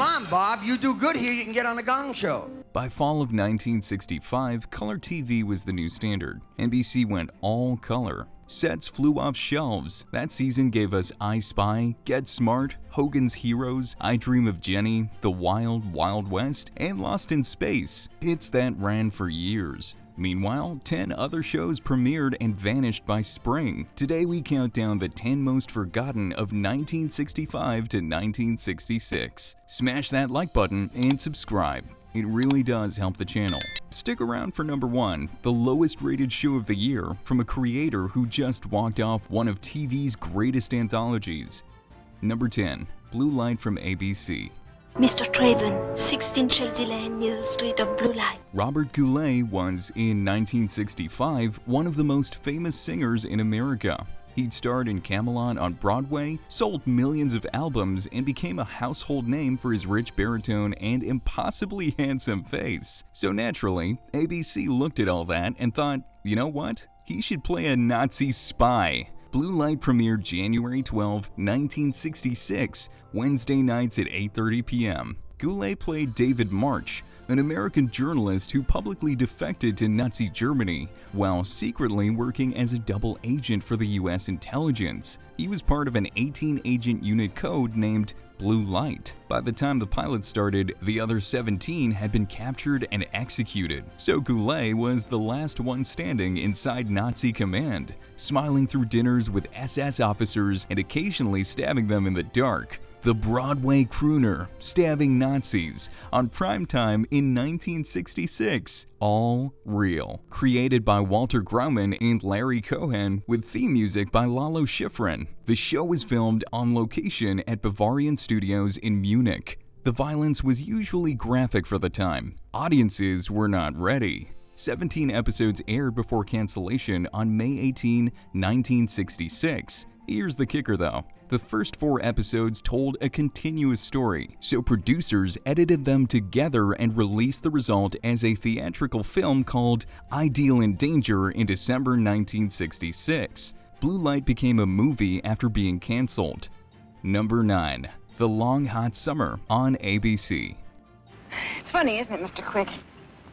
Come on, Bob. You do good here, you can get on the Gong Show. By fall of 1965, color TV was the new standard. NBC went all color. Sets flew off shelves. That season gave us I Spy, Get Smart, Hogan's Heroes, I Dream of Jenny, The Wild Wild West, and Lost in Space. Hits that ran for years. Meanwhile, 10 other shows premiered and vanished by spring. Today we count down the 10 most forgotten of 1965 to 1966. Smash that like button and subscribe. It really does help the channel. Stick around for number 1, the lowest rated show of the year from a creator who just walked off one of TV's greatest anthologies. Number 10, Blue Light from ABC. Mr. Craven, 16 Chelsea Lane near the street of Blue Light. Robert Goulet was, in 1965, one of the most famous singers in America. He'd starred in Camelot on Broadway, sold millions of albums, and became a household name for his rich baritone and impossibly handsome face. So naturally, ABC looked at all that and thought, you know what? He should play a Nazi spy. Blue Light premiered January 12, 1966, Wednesday nights at 8:30 p.m. Goulet played David March, an American journalist who publicly defected to Nazi Germany while secretly working as a double agent for the U.S. intelligence. He was part of an 18-agent unit code named Blue Light. By the time the pilot started, the other 17 had been captured and executed. So Goulet was the last one standing inside Nazi command, smiling through dinners with SS officers and occasionally stabbing them in the dark. The Broadway crooner stabbing Nazis on primetime in 1966. All real. Created by Walter Grauman and Larry Cohen with theme music by Lalo Schifrin. The show was filmed on location at Bavarian Studios in Munich. The violence was usually graphic for the time. Audiences were not ready. 17 episodes aired before cancellation on May 18, 1966. Here's the kicker though. The first 4 episodes told a continuous story, so producers edited them together and released the result as a theatrical film called Ideal in Danger in December 1966. Blue Light became a movie after being canceled. Number 9. The Long Hot Summer on ABC. It's funny, isn't it, Mr. Quick?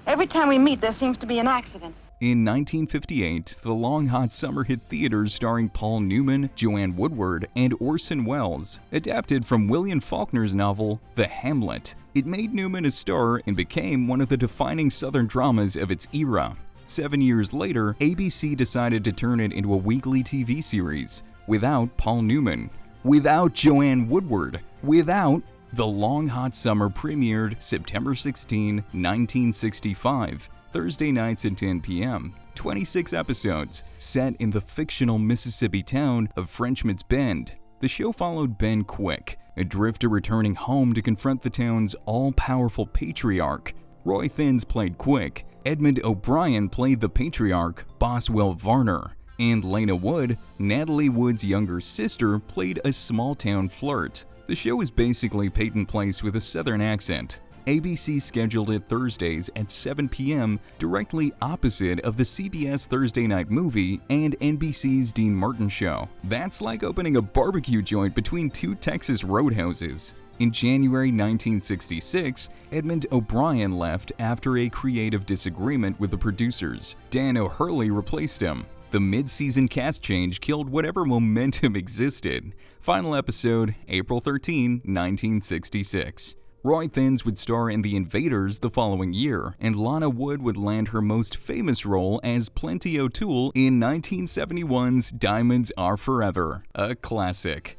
Every time we meet, there seems to be an accident. In 1958, The Long Hot Summer hit theaters starring Paul Newman, Joanne Woodward, and Orson Welles. Adapted from William Faulkner's novel, The Hamlet, it made Newman a star and became one of the defining Southern dramas of its era. 7 years later, ABC decided to turn it into a weekly TV series, without Paul Newman, without Joanne Woodward, without The Long Hot Summer premiered September 16, 1965. Thursday nights at 10 p.m. 26 episodes, set in the fictional Mississippi town of Frenchman's Bend. The show followed Ben Quick, a drifter returning home to confront the town's all-powerful patriarch. Roy Thins played Quick, Edmund O'Brien played the patriarch, Boswell Varner, and Lena Wood, Natalie Wood's younger sister, played a small-town flirt. The show is basically Peyton Place with a southern accent. ABC scheduled it Thursdays at 7 p.m. directly opposite of the CBS Thursday Night Movie and NBC's Dean Martin Show. That's like opening a barbecue joint between 2 Texas roadhouses. In January 1966, Edmund O'Brien left after a creative disagreement with the producers. Dan O'Hurley replaced him. The mid-season cast change killed whatever momentum existed. Final episode, April 13, 1966. Roy Thins would star in The Invaders the following year, and Lana Wood would land her most famous role as Plenty O'Toole in 1971's Diamonds Are Forever, a classic.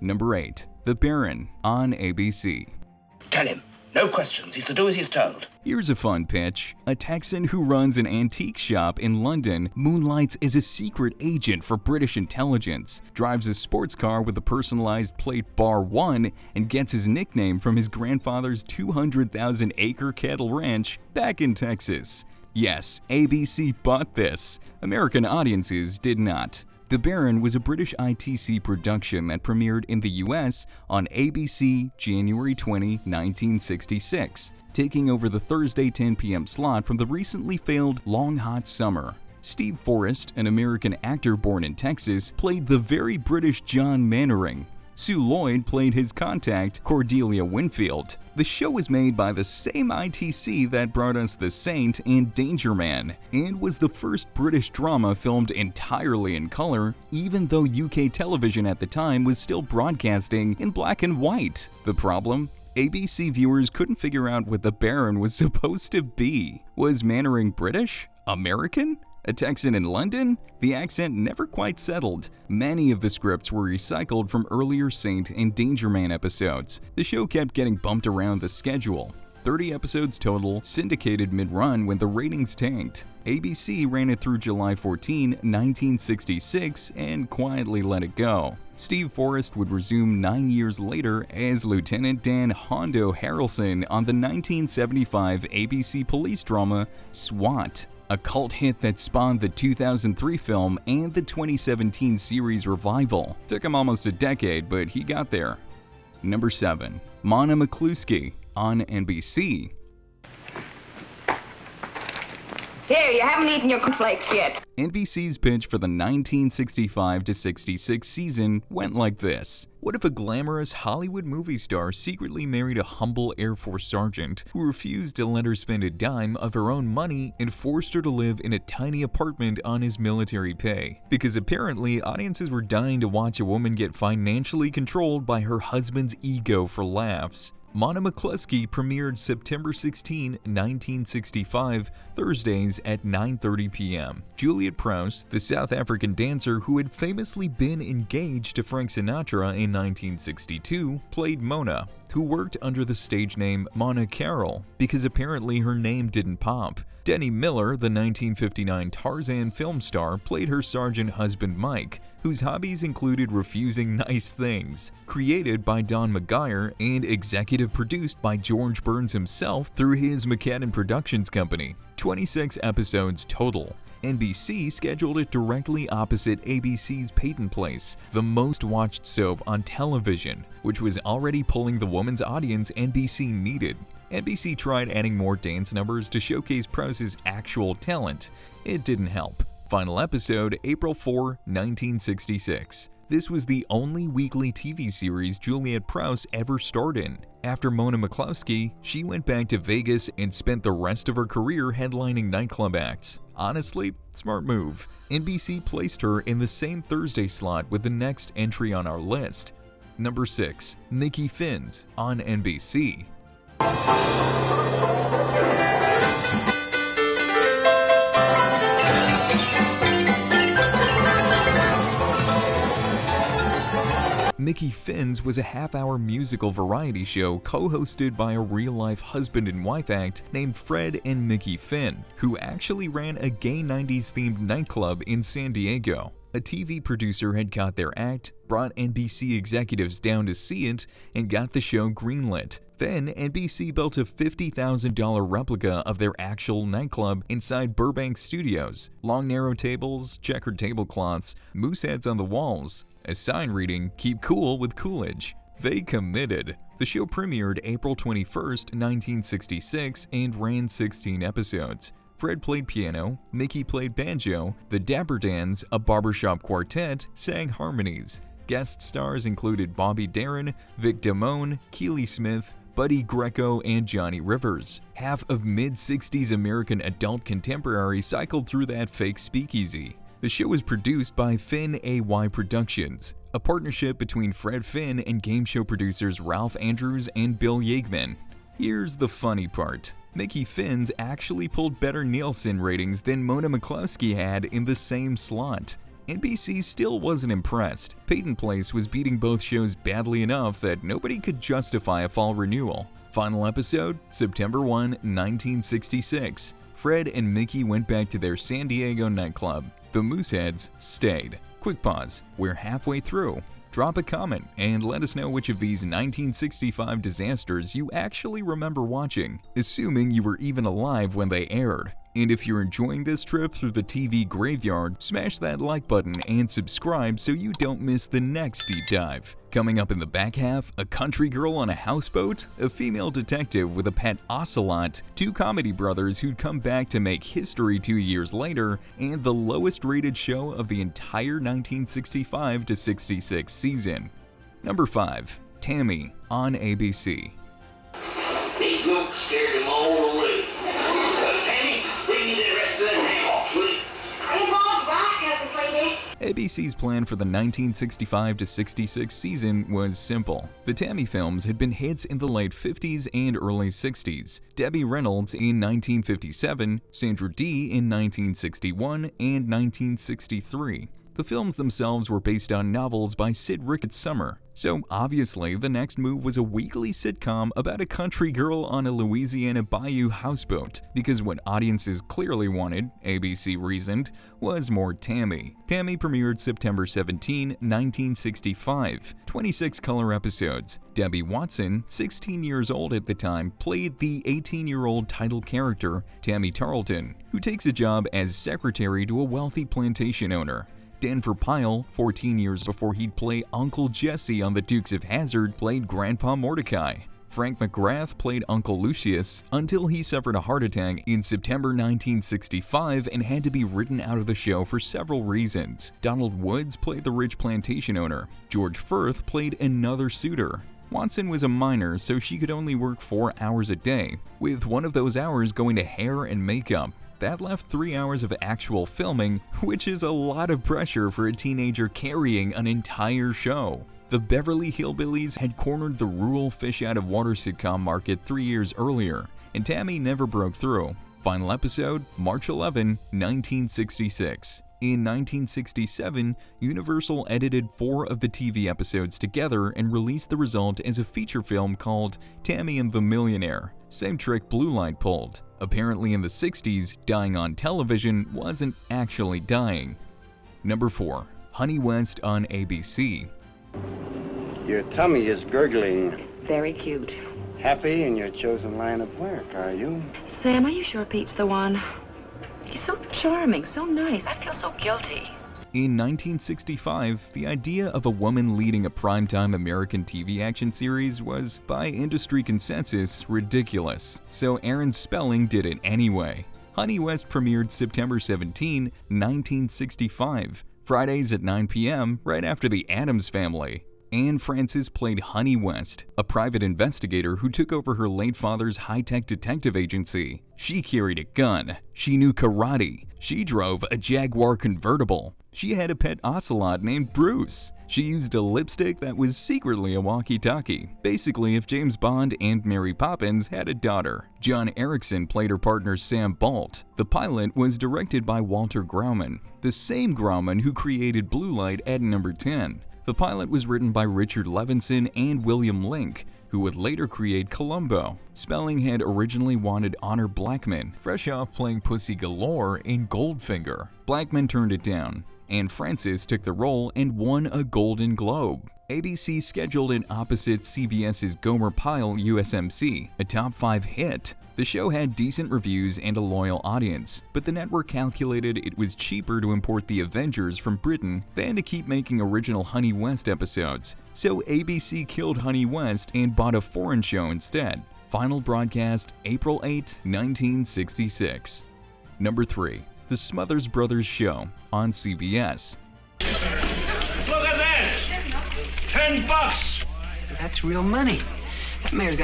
Number 8. The Baron on ABC. Tell him. No questions. He's to do as he's told. Here's a fun pitch. A Texan who runs an antique shop in London moonlights as a secret agent for British intelligence, drives a sports car with a personalized plate Bar 1, and gets his nickname from his grandfather's 200,000-acre cattle ranch back in Texas. Yes, ABC bought this. American audiences did not. The Baron was a British ITC production that premiered in the US on ABC January 20, 1966, taking over the Thursday 10 p.m. slot from the recently failed Long Hot Summer. Steve Forrest, an American actor born in Texas, played the very British John Mannering. Sue Lloyd played his contact, Cordelia Winfield. The show was made by the same ITC that brought us The Saint and Danger Man, and was the first British drama filmed entirely in color, even though UK television at the time was still broadcasting in black and white. The problem? ABC viewers couldn't figure out what the Baron was supposed to be. Was Mannering British? American? A Texan in London? The accent never quite settled. Many of the scripts were recycled from earlier Saint and Danger Man episodes. The show kept getting bumped around the schedule. 30 episodes total, syndicated mid-run when the ratings tanked. ABC ran it through July 14, 1966, and quietly let it go. Steve Forrest would resume 9 years later as Lieutenant Dan Hondo Harrelson on the 1975 ABC police drama SWAT, a cult hit that spawned the 2003 film and the 2017 series revival. Took him almost a decade, but he got there. Number 7. Mona McCluskey on NBC. Here, you haven't eaten your cornflakes yet. NBC's pitch for the 1965-66 season went like this. What if a glamorous Hollywood movie star secretly married a humble Air Force sergeant who refused to let her spend a dime of her own money and forced her to live in a tiny apartment on his military pay? Because apparently audiences were dying to watch a woman get financially controlled by her husband's ego for laughs. Mona McCluskey premiered September 16, 1965, Thursdays at 9:30 p.m. Juliet Prowse, the South African dancer who had famously been engaged to Frank Sinatra in 1962, played Mona, who worked under the stage name Mona Carroll because apparently her name didn't pop. Denny Miller, the 1959 Tarzan film star, played her sergeant husband Mike, whose hobbies included refusing nice things. Created by Don McGuire and executive produced by George Burns himself through his McCadden Productions Company. 26 episodes total. NBC scheduled it directly opposite ABC's Peyton Place, the most watched soap on television, which was already pulling the woman's audience NBC needed. NBC tried adding more dance numbers to showcase Prowse's actual talent. It didn't help. Final episode, April 4, 1966. This was the only weekly TV series Juliet Prowse ever starred in. After Mona McCluskey, she went back to Vegas and spent the rest of her career headlining nightclub acts. Honestly, smart move. NBC placed her in the same Thursday slot with the next entry on our list. Number 6. Nikki Finns on NBC. Nikki Finns was a half-hour musical variety show co-hosted by a real-life husband and wife act named Fred and Mickey Finn, who actually ran a gay 90s-themed nightclub in San Diego. A TV producer had caught their act, brought NBC executives down to see it, and got the show greenlit. Then, NBC built a $50,000 replica of their actual nightclub inside Burbank Studios. Long narrow tables, checkered tablecloths, moose heads on the walls, a sign reading, "Keep cool with Coolidge." They committed. The show premiered April 21, 1966 and ran 16 episodes. Fred played piano, Mickey played banjo, the Dapper Dans, a barbershop quartet, sang harmonies. Guest stars included Bobby Darin, Vic Damone, Keely Smith, Buddy Greco, and Johnny Rivers. Half of mid-60s American adult contemporary cycled through that fake speakeasy. The show was produced by Finn AY Productions, a partnership between Fred Finn and game show producers Ralph Andrews and Bill Yeagman. Here's the funny part. Nikki Finns actually pulled better Nielsen ratings than Mona McCluskey had in the same slot. NBC still wasn't impressed. Peyton Place was beating both shows badly enough that nobody could justify a fall renewal. Final episode, September 1, 1966. Fred and Mickey went back to their San Diego nightclub. The Mooseheads stayed. Quick pause. We're halfway through. Drop a comment and let us know which of these 1965 disasters you actually remember watching, assuming you were even alive when they aired. And if you're enjoying this trip through the TV graveyard, smash that like button and subscribe so you don't miss the next deep dive. Coming up in the back half, a country girl on a houseboat, a female detective with a pet ocelot, two comedy brothers who'd come back to make history 2 years later, and the lowest rated show of the entire 1965-66 season. Number 5. Tammy on ABC. Big milk scared him all away. Tammy, bring me the rest of that ham off, will you? Hey, boss, Rock hasn't played this. ABC's plan for the 1965 to 66 season was simple. The Tammy films had been hits in the late 50s and early 60s. Debbie Reynolds in 1957, Sandra Dee in 1961 and 1963. The films themselves were based on novels by Sid Ricketts Summer, so obviously the next move was a weekly sitcom about a country girl on a Louisiana bayou houseboat, because what audiences clearly wanted, ABC reasoned, was more Tammy. Tammy premiered September 17, 1965, 26 color episodes. Debbie Watson, 16 years old at the time, played the 18-year-old title character, Tammy Tarleton, who takes a job as secretary to a wealthy plantation owner. Denver Pyle, 14 years before he'd play Uncle Jesse on The Dukes of Hazzard, played Grandpa Mordecai. Frank McGrath played Uncle Lucius until he suffered a heart attack in September 1965 and had to be written out of the show for several reasons. Donald Woods played the rich plantation owner. George Firth played another suitor. Watson was a minor, so she could only work 4 hours a day, with one of those hours going to hair and makeup. That left 3 hours of actual filming, which is a lot of pressure for a teenager carrying an entire show. The Beverly Hillbillies had cornered the rural fish-out-of-water sitcom market 3 years earlier, and Tammy never broke through. Final episode, March 11, 1966. In 1967, Universal edited 4 of the TV episodes together and released the result as a feature film called Tammy and the Millionaire. Same trick Blue Light pulled. Apparently in the 60s, dying on television wasn't actually dying. Number 4. Honey West on ABC. Your tummy is gurgling. Very cute. Happy in your chosen line of work, are you? Sam, are you sure Pete's the one? He's so charming, so nice. I feel so guilty. In 1965, the idea of a woman leading a primetime American TV action series was, by industry consensus, ridiculous, so Aaron Spelling did it anyway. Honey West premiered September 17, 1965, Fridays at 9 p.m., right after The Addams Family. Anne Francis played Honey West, a private investigator who took over her late father's high-tech detective agency. She carried a gun. She knew karate. She drove a Jaguar convertible. She had a pet ocelot named Bruce. She used a lipstick that was secretly a walkie-talkie. Basically, if James Bond and Mary Poppins had a daughter. John Erickson played her partner Sam Balt. The pilot was directed by Walter Grauman, the same Grauman who created Blue Light at number 10. The pilot was written by Richard Levinson and William Link, who would later create Columbo. Spelling had originally wanted Honor Blackman, fresh off playing Pussy Galore in Goldfinger. Blackman turned it down, and Francis took the role and won a Golden Globe. ABC scheduled it opposite CBS's Gomer Pyle USMC, a top 5 hit. The show had decent reviews and a loyal audience, but the network calculated it was cheaper to import the Avengers from Britain than to keep making original Honey West episodes, so ABC killed Honey West and bought a foreign show instead. Final broadcast April 8, 1966. Number 3. The Smothers Brothers Show on CBS. Look at this! $10! That's real money. That mayor's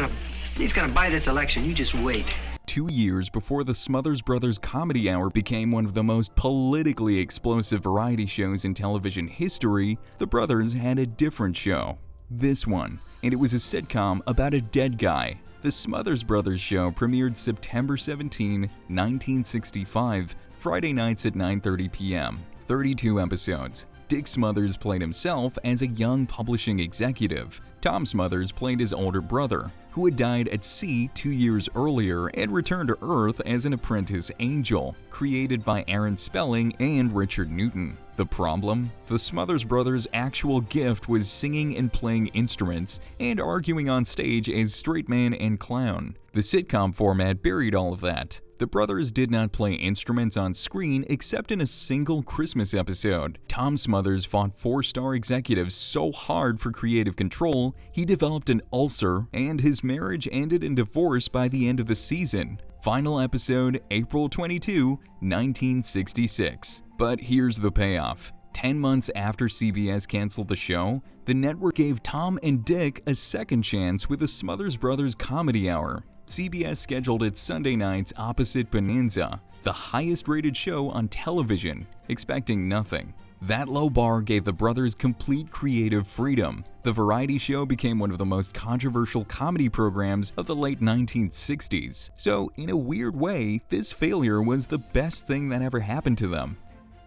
he's gonna buy this election. You just wait. 2 years before the Smothers Brothers Comedy Hour became one of the most politically explosive variety shows in television history, the brothers had a different show. This one, and it was a sitcom about a dead guy. The Smothers Brothers Show premiered September 17, 1965, Friday nights at 9:30 p.m. 32 episodes. Dick Smothers played himself as a young publishing executive. Tom Smothers played his older brother, who had died at sea 2 years earlier and returned to Earth as an apprentice angel, created by Aaron Spelling and Richard Newton. The problem? The Smothers Brothers' actual gift was singing and playing instruments and arguing on stage as straight man and clown. The sitcom format buried all of that. The brothers did not play instruments on screen except in a single Christmas episode. Tom Smothers fought 4-star executives so hard for creative control, he developed an ulcer, and his marriage ended in divorce by the end of the season. Final episode, April 22, 1966. But here's the payoff. 10 months after CBS canceled the show, the network gave Tom and Dick a second chance with the Smothers Brothers Comedy Hour. CBS scheduled it Sunday nights opposite Bonanza, the highest-rated show on television, expecting nothing. That low bar gave the brothers complete creative freedom. The variety show became one of the most controversial comedy programs of the late 1960s. So, in a weird way, this failure was the best thing that ever happened to them.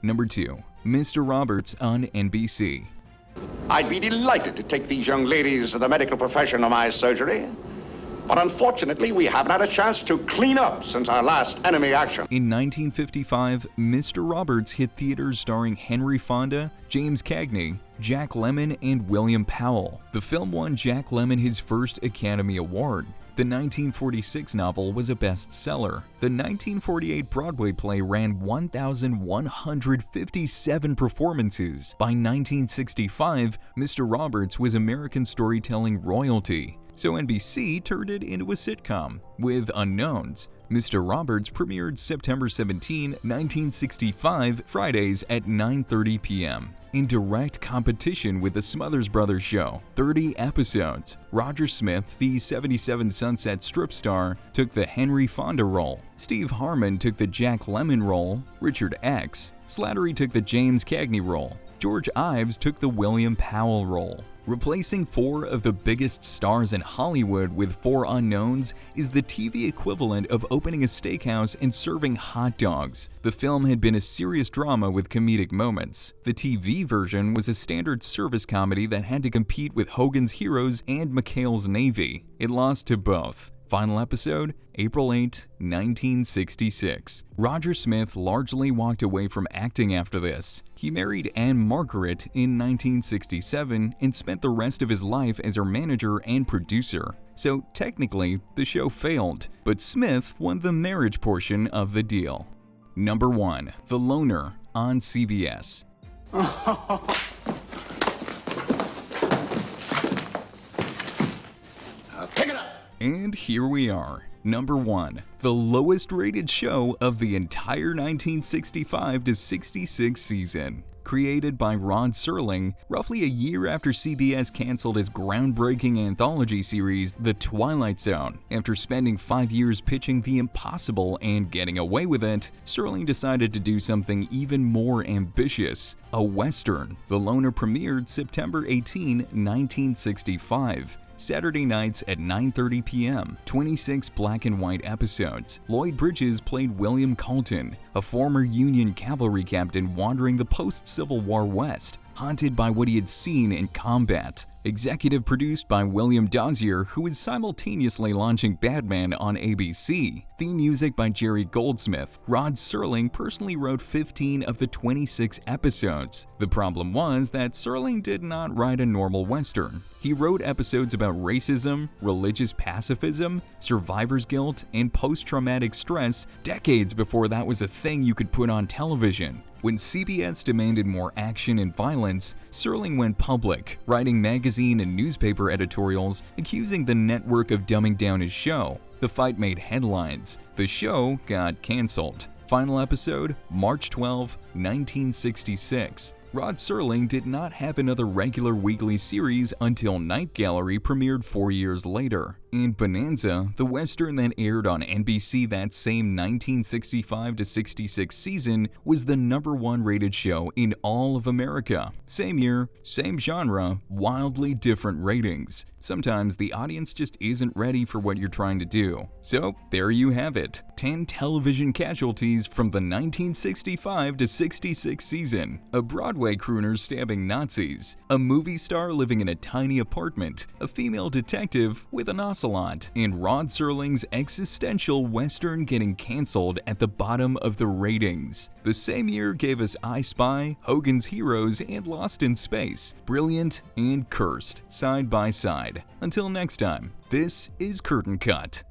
Number 2. Mr. Roberts on NBC. I'd be delighted to take these young ladies to the medical profession of my surgery. But unfortunately, we haven't had a chance to clean up since our last enemy action. In 1955, Mr. Roberts hit theaters starring Henry Fonda, James Cagney, Jack Lemmon, and William Powell. The film won Jack Lemmon his first Academy Award. The 1946 novel was a bestseller. The 1948 Broadway play ran 1,157 performances. By 1965, Mr. Roberts was American storytelling royalty. So NBC turned it into a sitcom. With Unknowns, Mr. Roberts premiered September 17, 1965, Fridays at 9:30 p.m. In direct competition with the Smothers Brothers show, 30 episodes. Roger Smith, the 77 Sunset Strip star, took the Henry Fonda role. Steve Harmon took the Jack Lemmon role. Richard X. Slattery took the James Cagney role. George Ives took the William Powell role. Replacing 4 of the biggest stars in Hollywood with 4 unknowns is the TV equivalent of opening a steakhouse and serving hot dogs. The film had been a serious drama with comedic moments. The TV version was a standard service comedy that had to compete with Hogan's Heroes and McHale's Navy. It lost to both. Final episode, April 8, 1966. Roger Smith largely walked away from acting after this. He married Anne Margaret in 1967 and spent the rest of his life as her manager and producer. So technically, the show failed, but Smith won the marriage portion of the deal. Number 1. The Loner on CBS. Pick it up! And here we are. Number 1. The lowest rated show of the entire 1965 to 66 season. Created by Rod Serling, roughly a year after CBS canceled its groundbreaking anthology series, The Twilight Zone. After spending 5 years pitching the impossible and getting away with it, Serling decided to do something even more ambitious. A Western. The Loner premiered September 18, 1965. Saturday nights at 9:30 p.m., 26 black and white episodes. Lloyd Bridges played William Colton, a former Union cavalry captain wandering the post-Civil War West, haunted by what he had seen in combat. Executive produced by William Dozier, who is simultaneously launching Batman on ABC. Theme music by Jerry Goldsmith. Rod Serling personally wrote 15 of the 26 episodes. The problem was that Serling did not write a normal Western. He wrote episodes about racism, religious pacifism, survivor's guilt, and post-traumatic stress decades before that was a thing you could put on television. When CBS demanded more action and violence, Serling went public, writing magazine and newspaper editorials accusing the network of dumbing down his show. The fight made headlines. The show got canceled. Final episode, March 12, 1966. Rod Serling did not have another regular weekly series until Night Gallery premiered 4 years later. And Bonanza, the Western that aired on NBC that same 1965 to 66 season, was the #1 rated show in all of America. Same year, same genre, wildly different ratings. Sometimes the audience just isn't ready for what you're trying to do. So there you have it, 10 television casualties from the 1965 to 66 season. A Broadway crooner stabbing Nazis, a movie star living in a tiny apartment, a female detective with an ocelot, and Rod Serling's existential Western getting canceled at the bottom of the ratings. The same year gave us I Spy, Hogan's Heroes, and Lost in Space. Brilliant and cursed, side by side. Until next time, this is Curtain Cut.